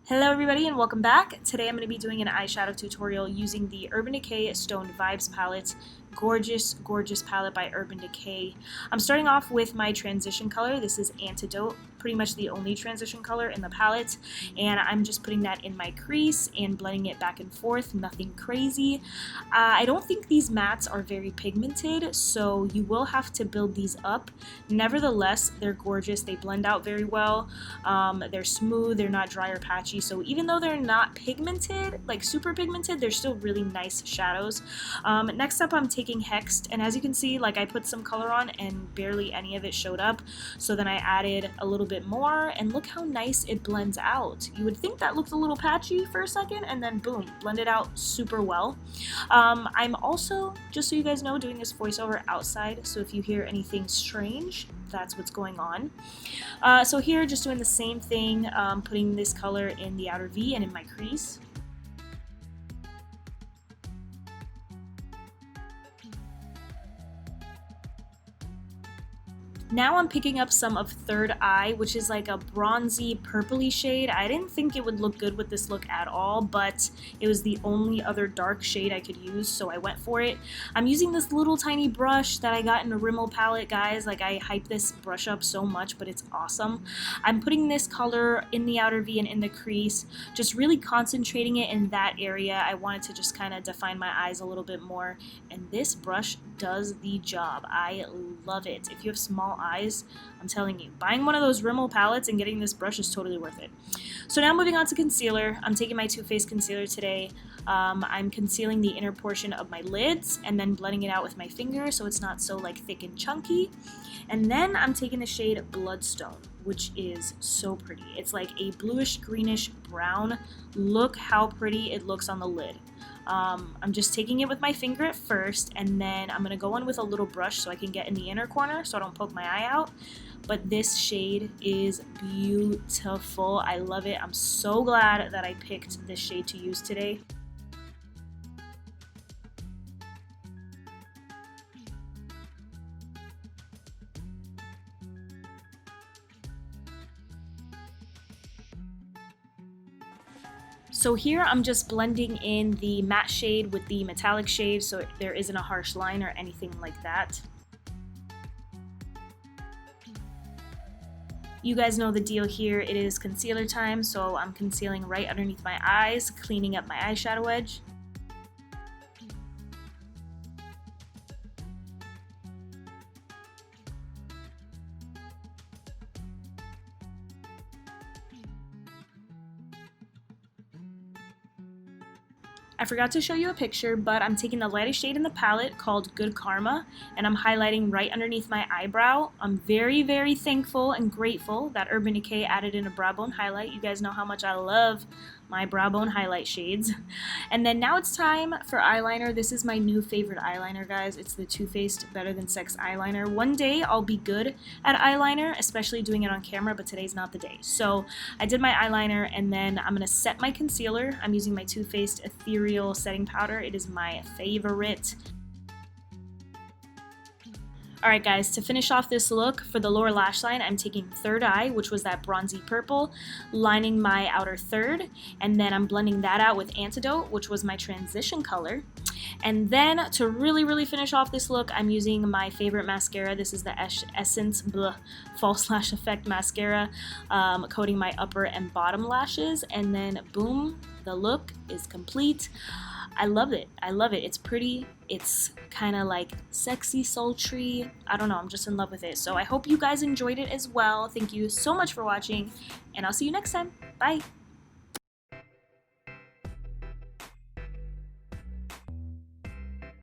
Hello everybody and welcome back. Today I'm going to be doing an eyeshadow tutorial using the Urban Decay Stoned Vibes palette. Gorgeous, gorgeous palette by Urban Decay. I'm starting off with my transition color. This is Antidote, pretty much the only transition color in the palette, and I'm just putting that in my crease and blending it back and forth, nothing crazy. I don't think these mattes are very pigmented, so you will have to build these up. Nevertheless, they're gorgeous. They blend out very well. They're smooth, they're not dry or patchy, so even though they're not pigmented, like super pigmented, they're still really nice shadows. Next up, I'm taking Hexed, and as you can see, like I put some color on and barely any of it showed up, so then I added a little bit more, and look how nice it blends out. You would think that looked a little patchy for a second, and then boom, blended out super well. I'm also, just so you guys know, doing this voiceover outside, so if you hear anything strange, that's what's going on. So here, just doing the same thing, putting this color in the outer V and in my crease. Now I'm picking up some of Third Eye, which is like a bronzy purpley shade. I didn't think it would look good with this look at all, but it was the only other dark shade I could use, so I went for it. I'm using this little tiny brush that I got in a Rimmel palette, guys. Like, I hype this brush up so much, but it's awesome. I'm putting this color in the outer V and in the crease, just really concentrating it in that area. I wanted to just kind of define my eyes a little bit more, and this brush does the job. I love it. If you have small eyes, I'm telling you, buying one of those Rimmel palettes and getting this brush is totally worth it. So now moving on to concealer. I'm taking my Too Faced concealer today. I'm concealing the inner portion of my lids and then blending it out with my finger so it's not so like thick and chunky. And then I'm taking the shade Bloodstone, which is so pretty. It's like a bluish greenish brown. Look how pretty it looks on the lid. I'm just taking it with my finger at first, and then I'm going to go in with a little brush so I can get in the inner corner so I don't poke my eye out. But this shade is beautiful. I love it. I'm so glad that I picked this shade to use today. So here I'm just blending in the matte shade with the metallic shade so there isn't a harsh line or anything like that. You guys know the deal here. It is concealer time, so I'm concealing right underneath my eyes, cleaning up my eyeshadow edge. I forgot to show you a picture, but I'm taking the lightest shade in the palette called Good Karma, and I'm highlighting right underneath my eyebrow. I'm very, very thankful and grateful that Urban Decay added in a brow bone highlight. You guys know how much I love my brow bone highlight shades. And then now it's time for eyeliner. This is my new favorite eyeliner, guys. It's the Too Faced Better Than Sex eyeliner. One day I'll be good at eyeliner, especially doing it on camera, but today's not the day. So I did my eyeliner, and then I'm gonna set my concealer. I'm using my Too Faced Ethereal setting powder. It is my favorite. Alright guys, to finish off this look, for the lower lash line, I'm taking Third Eye, which was that bronzy purple, lining my outer third, and then I'm blending that out with Antidote, which was my transition color. And then to really, really finish off this look, I'm using my favorite mascara. This is the Essence False Lash Effect Mascara, coating my upper and bottom lashes, and then boom, the look is complete. I love it. I love it. It's pretty. It's kind of like sexy, sultry. I don't know. I'm just in love with it. So I hope you guys enjoyed it as well. Thank you so much for watching, and I'll see you next time. Bye.